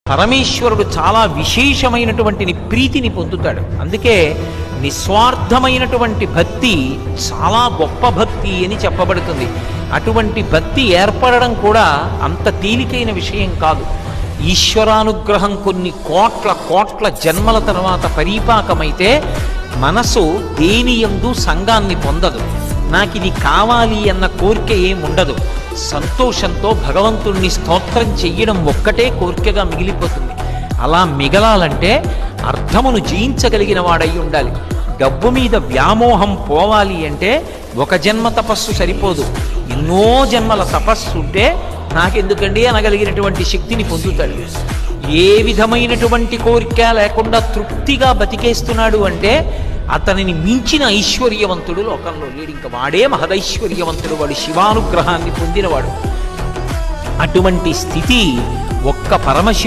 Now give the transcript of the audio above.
పరమేశ్వరుడు చాలా విశేషమైనటువంటి ప్రీతిని పొందుతాడు. అందుకే నిస్వార్థమైనటువంటి భక్తి చాలా గొప్ప భక్తి అని చెప్పబడుతుంది. అటువంటి భక్తి ఏర్పడడం కూడా అంత తేలికైన విషయం కాదు. ఈశ్వరానుగ్రహం కొన్ని కోట్ల కోట్ల జన్మల తర్వాత పరిపాకమైతే మనసు దేని యందు సంగాన్ని పొందదు. నాకు ఇది కావాలి అన్న కోరిక ఏముండదు. సంతోషంతో భగవంతుణ్ణి స్తోత్రం చెయ్యడం ఒక్కటే కోరికగా మిగిలిపోతుంది. అలా మిగలాలంటే అర్థమును జయించగలిగిన వాడై ఉండాలి. డబ్బు మీద వ్యామోహం పోవాలి అంటే ఒక జన్మ తపస్సు సరిపోదు, ఎన్నో జన్మల తపస్సు ఉంటే నాకెందుకండి అనగలిగినటువంటి శక్తిని పొందుతాడు. ఏ విధమైనటువంటి కోరిక లేకుండా తృప్తిగా బతికేస్తున్నాడు అంటే అతనిని మించిన ఐశ్వర్యవంతుడు లోకంలో లేడు. ఇంకా వాడే మహదైశ్వర్యవంతుడు, వాడు శివానుగ్రహాన్ని పొందినవాడు. అటువంటి స్థితి ఒక్క పరమశివ